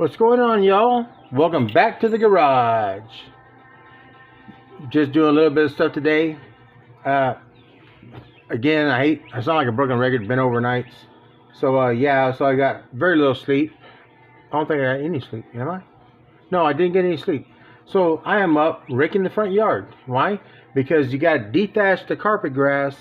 What's going on, y'all? Welcome back to the garage. Just doing a little bit of stuff today. Again, I sound like a broken record, been overnights. So yeah, so I got very little sleep. I don't think I got any sleep, am I? No, I didn't get any sleep. So I am up raking the front yard. Why? Because you got to dethatch the carpet grass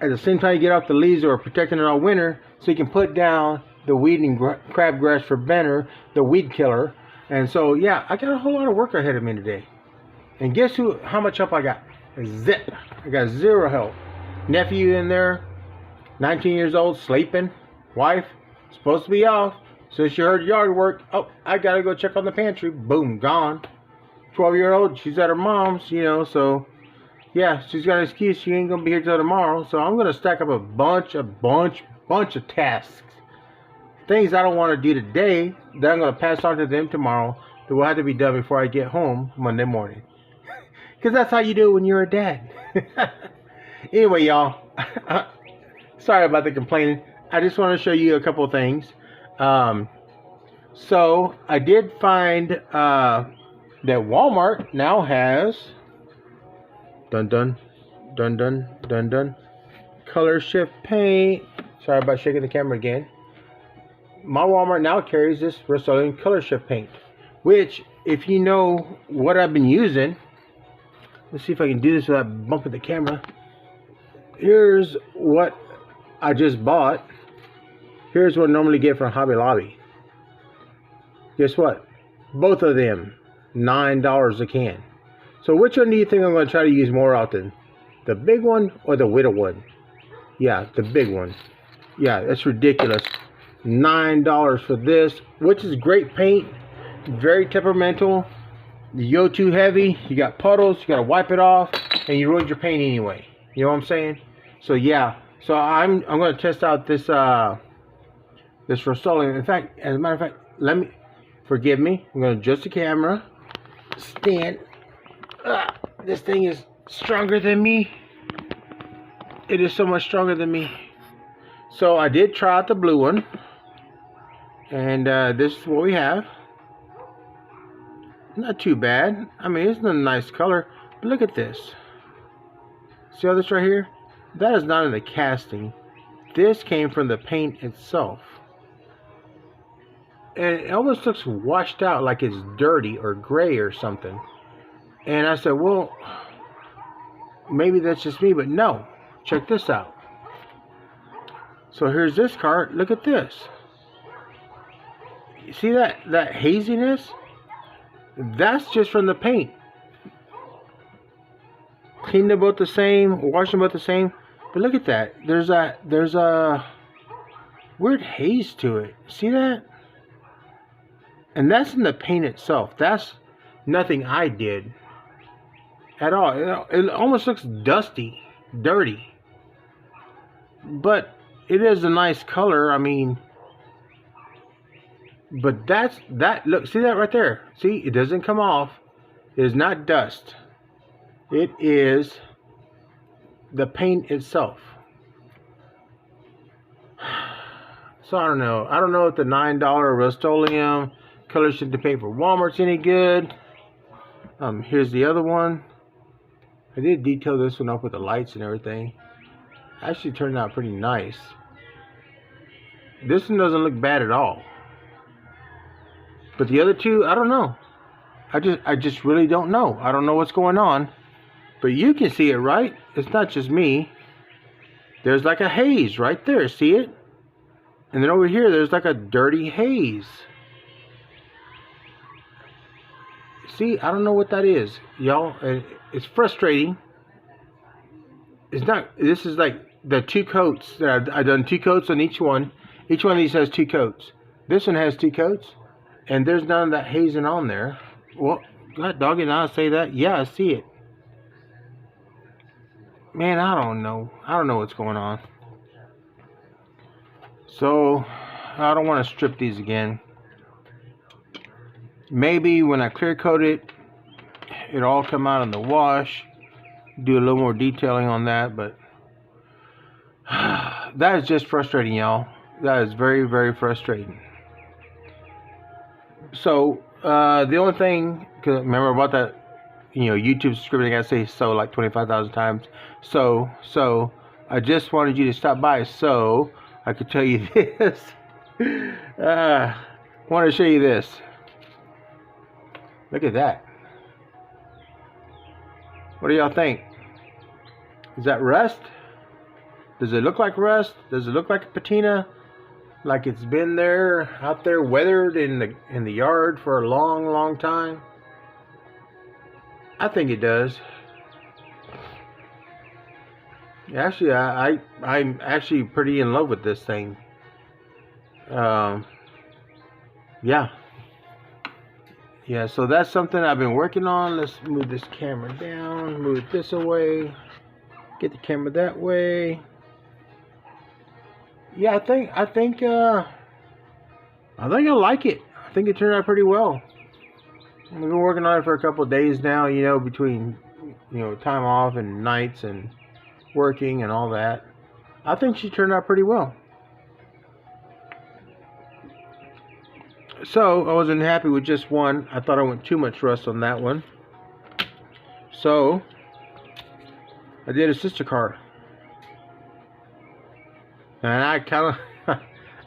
at the same time you get off the leaves or protecting it all winter, so you can put down the weed and crabgrass preventer, the weed killer. And so yeah, I got a whole lot of work ahead of me today. And guess how much help I got? Zip. I got zero help. Nephew in there, 19 years old, sleeping. Wife, supposed to be off. So she heard yard work. Oh, I gotta go check on the pantry. Boom, gone. 12-year-old, she's at her mom's, so yeah, she's got an excuse. She ain't gonna be here till tomorrow. So I'm gonna stack up a bunch of tasks. Things I don't want to do today that I'm gonna pass on to them tomorrow that will have to be done before I get home Monday morning. Because that's how you do it when you're a dad. Anyway, y'all, sorry about the complaining. I just want to show you a couple of things. So I did find that Walmart now has dun color shift paint. Sorry about shaking the camera again. My Walmart now carries this Rust-Oleum color shift paint, which, if you know what I've been using, let's see if I can do this without bumping the camera. Here's what I just bought. Here's what I normally get from Hobby Lobby. Guess what? Both of them, $9 a can. So which one do you think I'm going to try to use more often? The big one or the little one? Yeah, the big one. Yeah, that's ridiculous. $9 for this, which is great paint. Very temperamental. You go too heavy, you got puddles, you got to wipe it off, and you ruined your paint anyway. You know what I'm saying? So yeah, so I'm going to test out this this Rust-Oleum. In fact, as a matter of fact, forgive me. I'm going to adjust the camera. Stand. This thing is stronger than me. It is so much stronger than me. So I did try out the blue one, and this is what we have. Not too bad. I mean, it's a nice color, but look at this. See all this right here? That is not in the casting. This came from the paint itself. And it almost looks washed out, like it's dirty or gray or something. And I said, well, maybe that's just me, but no. Check this out. So here's this card. Look at this. You see that haziness? That's just from the paint. Cleaned them both the same, washed them both the same. But look at that. There's a weird haze to it. See that? And that's in the paint itself. That's nothing I did at all. It almost looks dusty, dirty. But it is a nice color. I mean, but look, see that right there? See, it doesn't come off. It is not dust. It is the paint itself. So I don't know. I don't know if the $9 Rust-Oleum color shift paint for Walmart's any good. Here's the other one. I did detail this one up with the lights and everything. Actually turned out pretty nice. This one doesn't look bad at all. But the other two, I don't know. I just really don't know. I don't know what's going on. But you can see it, right? It's not just me. There's like a haze right there. See it? And then over here, there's like a dirty haze. See, I don't know what that is, y'all. It's frustrating. It's not. This is like the two coats. I've done two coats on each one. Each one of these has two coats. This one has two coats. And there's none of that hazing on there. Well, God dog it, I'll say that. Yeah, I see it. Man, I don't know. I don't know what's going on. So, I don't want to strip these again. Maybe when I clear coat it, it'll all come out in the wash. Do a little more detailing on that, but that is just frustrating, y'all. That is very, very frustrating. So the only thing, cause remember about that, YouTube subscription, I gotta say so like 25,000 times. So I just wanted you to stop by so I could tell you this. I want to show you this. Look at that. What do y'all think? Is that rust? Does it look like rust? Does it look like a patina? Like it's been there, out there, weathered in the yard for a long, long time? I think it does. Actually, I'm actually pretty in love with this thing. Yeah. Yeah, so that's something I've been working on. Let's move this camera down, move this away, get the camera that way. Yeah, I think I like it. I think it turned out pretty well. We've been working on it for a couple of days now, between time off and nights and working and all that. I think she turned out pretty well. So I wasn't happy with just one. I thought I went too much rust on that one. So I did a sister car. And I kind of,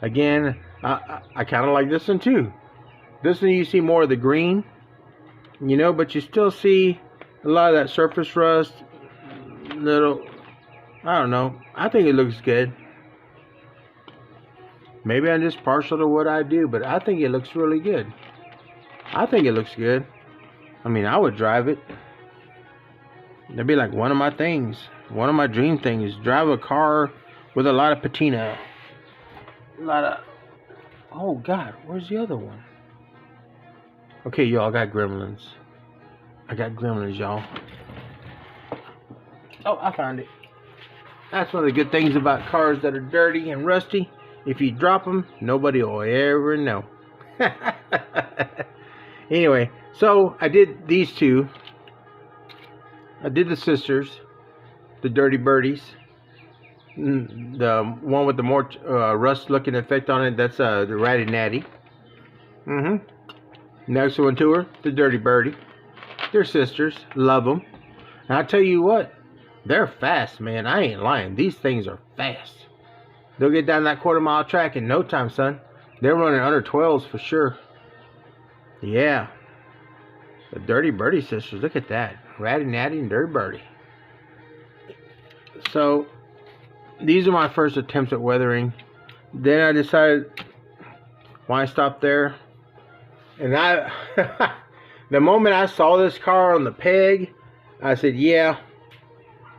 again, I kind of like this one too. This one you see more of the green, but you still see a lot of that surface rust. Little, I don't know. I think it looks good. Maybe I'm just partial to what I do, but I think it looks really good. I think it looks good. I mean, I would drive it. That'd be like one of my things. One of my dream things. Drive a car with a lot of patina. A lot of... Oh, God. Where's the other one? Okay, y'all. I got gremlins. I got gremlins, y'all. Oh, I found it. That's one of the good things about cars that are dirty and rusty. If you drop them, nobody will ever know. Anyway, so I did these two. I did the sisters, the Dirty Birdies. The one with the more rust-looking effect on it, that's the Ratty Natty. Next one to her, the Dirty Birdie. They're sisters. Love them. And I tell you what, they're fast, man. I ain't lying. These things are fast. They'll get down that quarter-mile track in no time, son. They're running under 12s for sure. Yeah. The Dirty Birdie sisters. Look at that. Ratty Natty and Dirty Birdie. So, these are my first attempts at weathering. Then I decided, why stop there? And the moment I saw this car on the peg, I said, yeah,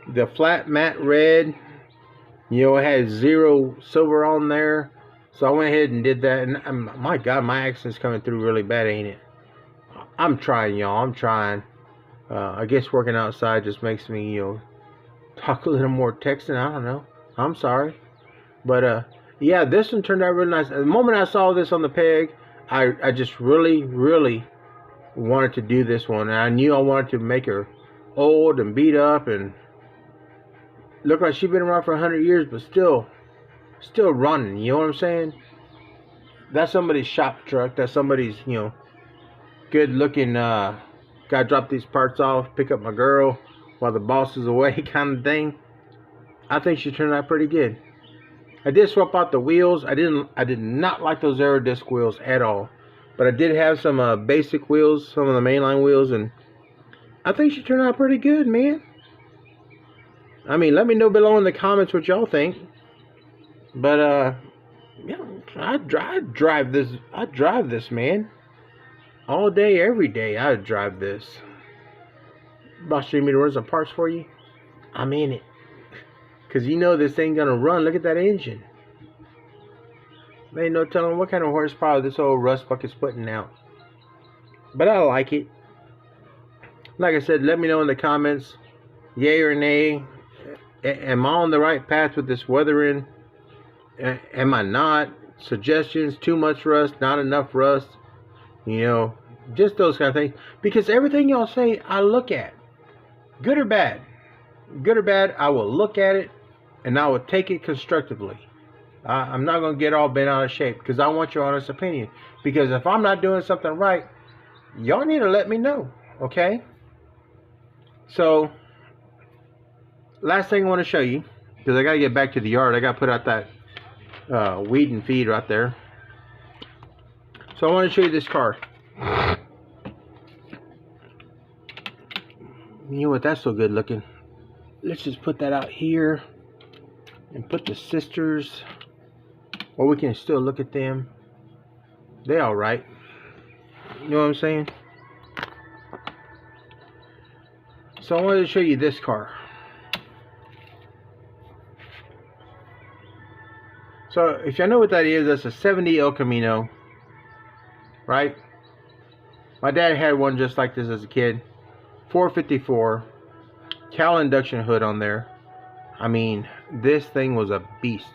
the flat matte red, it had zero silver on there. So I went ahead and did that. And my God, my accent's coming through really bad, ain't it? I'm trying, y'all. I'm trying. I guess working outside just makes me, talk a little more texting. I don't know. I'm sorry. But, yeah, this one turned out really nice. The moment I saw this on the peg, I just really, really wanted to do this one. And I knew I wanted to make her old and beat up and look like she's been around for 100 years, but still running. You know what I'm saying? That's somebody's shop truck. That's somebody's, good looking, gotta drop these parts off, pick up my girl while the boss is away kind of thing. I think she turned out pretty good. I did swap out the wheels. I did not like those Aero disc wheels at all. But I did have some basic wheels, some of the mainline wheels, and I think she turned out pretty good, man. I mean, let me know below in the comments what y'all think. But yeah, I drive this, man. All day, every day, I drive this. Boss, show me to run some parts for you. I'm in it. Because this ain't going to run. Look at that engine. There ain't no telling what kind of horsepower this old rust bucket's putting out. But I like it. Like I said, let me know in the comments. Yay or nay. Am I on the right path with this weathering? Am I not? Suggestions, too much rust, not enough rust. Just those kind of things. Because everything y'all say, I look at. Good or bad. Good or bad, I will look at it. And I will take it constructively. I'm not going to get all bent out of shape because I want your honest opinion. Because if I'm not doing something right, y'all need to let me know, okay? So, last thing I want to show you, because I got to get back to the yard. I got to put out that weed and feed right there. So I want to show you this car. You know what? That's so good looking. Let's just put that out here and put the sisters, or we can still look at them. They all right. You know what I'm saying? So I wanted to show you this car. So if y'all know what that is, that's a 70 El Camino, right? My dad had one just like this as a kid. 454, Cal induction hood on there. I mean, this thing was a beast.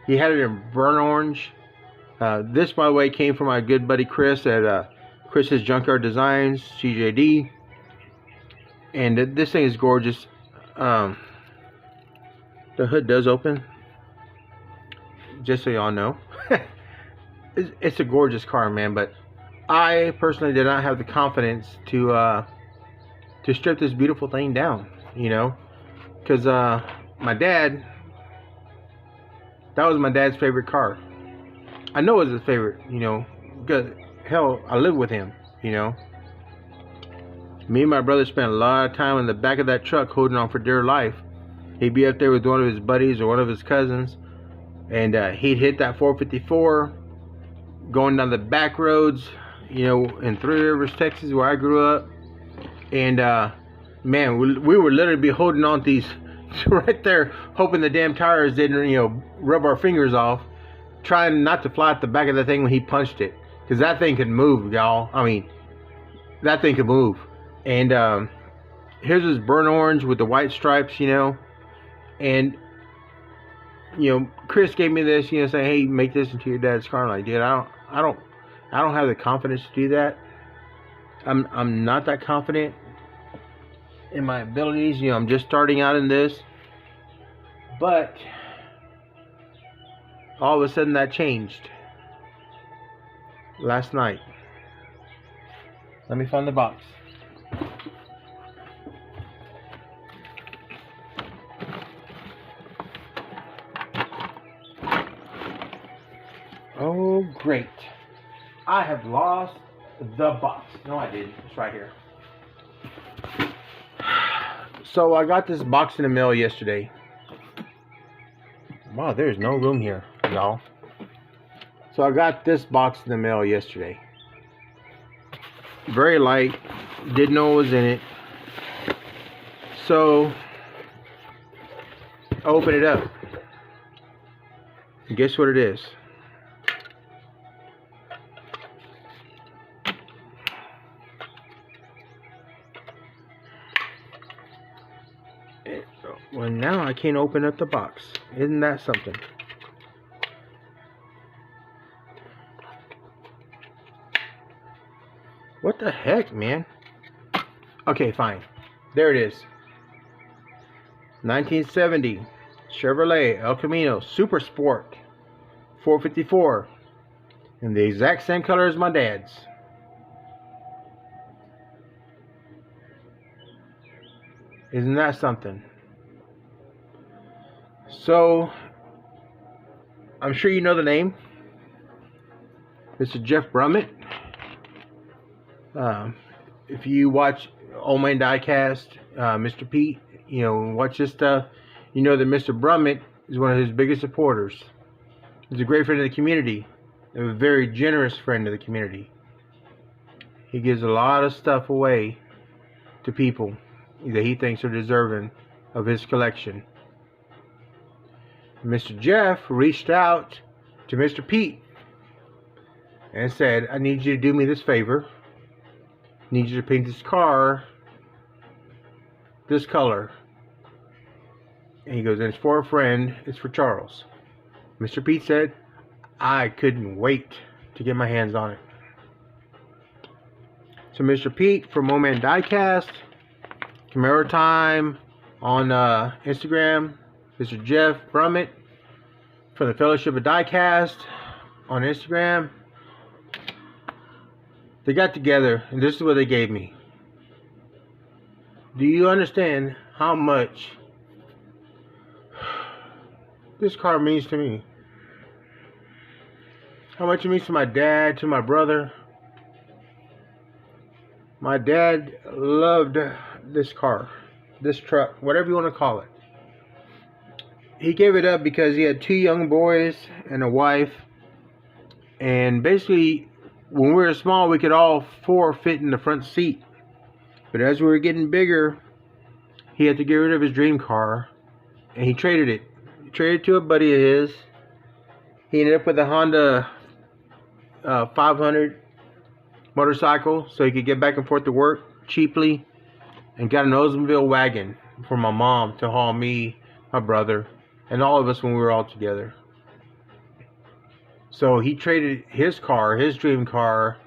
He had it in burnt orange. This, by the way, came from my good buddy Chris at Chris's Junkyard Designs, CJD. And this thing is gorgeous. The hood does open, just so y'all know. It's a gorgeous car, man, but I personally did not have the confidence to strip this beautiful thing down, you know, because my dad, that was my dad's favorite car. I know it was his favorite, you know, because hell, I live with him, you know. Me and my brother spent a lot of time in the back of that truck holding on for dear life. He'd be up there with one of his buddies or one of his cousins, and he'd hit that 454 going down the back roads, you know, in Three Rivers, Texas, where I grew up. And man, we were literally be holding on to these right there, hoping the damn tires didn't, you know, rub our fingers off, trying not to fly at the back of the thing when he punched it, because that thing could move, y'all. I mean, that thing could move. And here's this burnt orange with the white stripes, you know. And you know, Chris gave me this, you know, saying, "Hey, make this into your dad's car." I'm like, dude, I don't have the confidence to do that. I'm not that confident in my abilities. You know, I'm just starting out in this. But all of a sudden that changed last night. Let me find the box. Oh, great. I have lost the box. No, I didn't. It's right here. So I got this box in the mail yesterday. Wow, there's no room here, y'all. So I got this box in the mail yesterday. Very light. Didn't know what was in it. So I open it up. And guess what it is? Well, now I can't open up the box. Isn't that something? What the heck, man? Okay, fine. There it is. 1970 Chevrolet El Camino Super Sport 454. In the exact same color as my dad's. Isn't that something? So, I'm sure you know the name. Mr. Jeff Brummett. If you watch Old Man Diecast, Mr. Pete, you know, watch this stuff, you know that Mr. Brummett is one of his biggest supporters. He's a great friend of the community, and a very generous friend of the community. He gives a lot of stuff away to people that he thinks are deserving of his collection. Mr. Jeff reached out to Mr. Pete and said, "I need you to do me this favor. I need you to paint this car this color." And he goes, "And it's for a friend. It's for Charles." Mr. Pete said, "I couldn't wait to get my hands on it." So Mr. Pete from Old Man Diecast, Camaro Time on Instagram, Mr. Jeff Brummett, for the Fellowship of Diecast on Instagram. They got together, and this is what they gave me. Do you understand how much this car means to me? How much it means to my dad, to my brother. My dad loved this car, this truck, whatever you want to call it. He gave it up because he had 2 young boys and a wife. And basically, when we were small, we could all 4 fit in the front seat. But as we were getting bigger, he had to get rid of his dream car. And he traded it. He traded it to a buddy of his. He ended up with a Honda 500 motorcycle so he could get back and forth to work cheaply. And got an Oldsmobile wagon for my mom to haul me, my brother, and all of us when we were all together. So he traded his car, his dream car,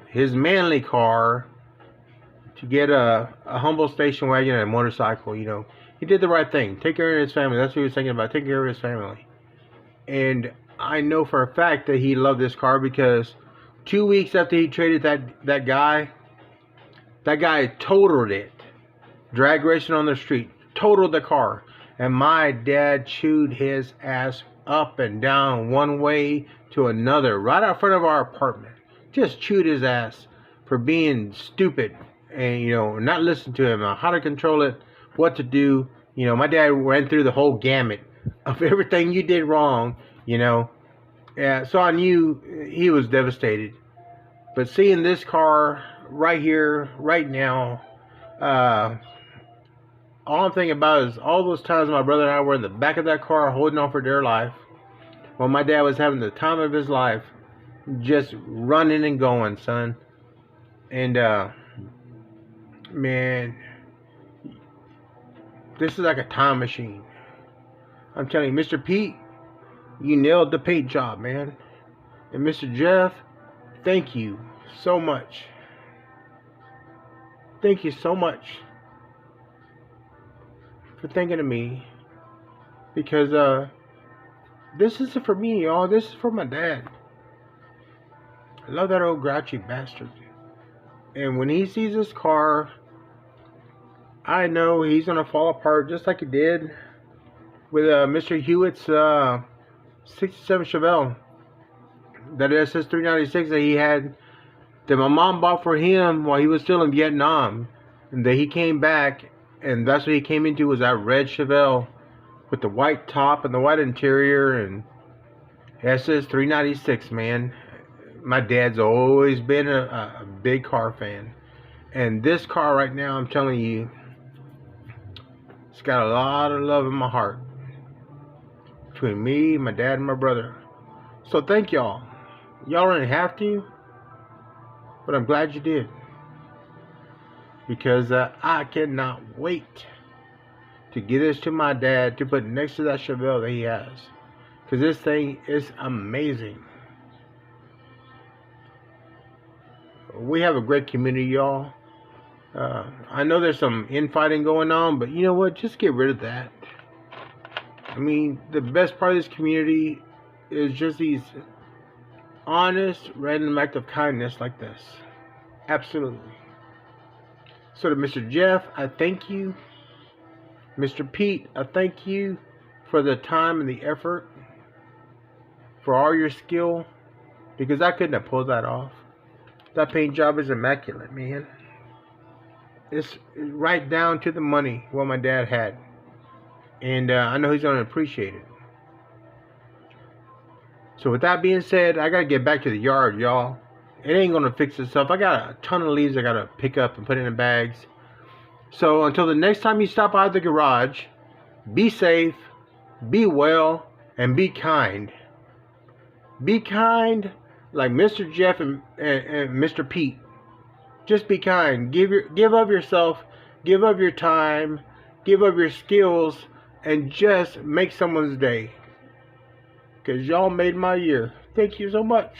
his manly car, to get a humble station wagon and a motorcycle. You know, he did the right thing. Take care of his family. That's what he was thinking about. Taking care of his family. And I know for a fact that he loved this car because 2 weeks after he traded that guy totaled it. Drag racing on the street. Totaled the car. And my dad chewed his ass up and down one way to another right out front of our apartment. Just chewed his ass for being stupid and, you know, not listening to him on how to control it, what to do. You know, my dad ran through the whole gamut of everything you did wrong, you know. So I knew he was devastated. But seeing this car right here, right now, all I'm thinking about is all those times my brother and I were in the back of that car holding on for dear life while my dad was having the time of his life, just running and going, son. And man, this is like a time machine. I'm telling you, Mr. Pete, you nailed the paint job, man. And Mr. Jeff, thank you so much. Thank you so much for thinking of me, because this isn't for me, y'all. This is for my dad. I love that old grouchy bastard. And when he sees this car, I know he's gonna fall apart just like he did with Mr. Hewitt's 67 Chevelle, that SS 396 that he had, that my mom bought for him while he was still in Vietnam, and that he came back. And that's what he came into, was that red Chevelle with the white top and the white interior, and SS 396, man. My dad's always been a big car fan. And this car right now, I'm telling you, it's got a lot of love in my heart. Between me, my dad, and my brother. So thank y'all. Y'all didn't have to, but I'm glad you did. Because I cannot wait to get this to my dad to put next to that Chevelle that he has. Because this thing is amazing. We have a great community, y'all. I know there's some infighting going on, but you know what? Just get rid of that. I mean, the best part of this community is just these honest, random acts of kindness like this. Absolutely. So to Mr. Jeff, I thank you. Mr. Pete, I thank you for the time and the effort, for all your skill, because I couldn't have pulled that off. That paint job is immaculate, man. It's right down to the money what my dad had. And I know he's going to appreciate it. So with that being said, I got to get back to the yard, y'all. It ain't going to fix itself. I got a ton of leaves I got to pick up and put in the bags. So until the next time you stop by the garage, be safe, be well, and be kind. Be kind like Mr. Jeff and Mr. Pete. Just be kind. Give of yourself, give of your time, give of your skills, and just make someone's day. Because y'all made my year. Thank you so much.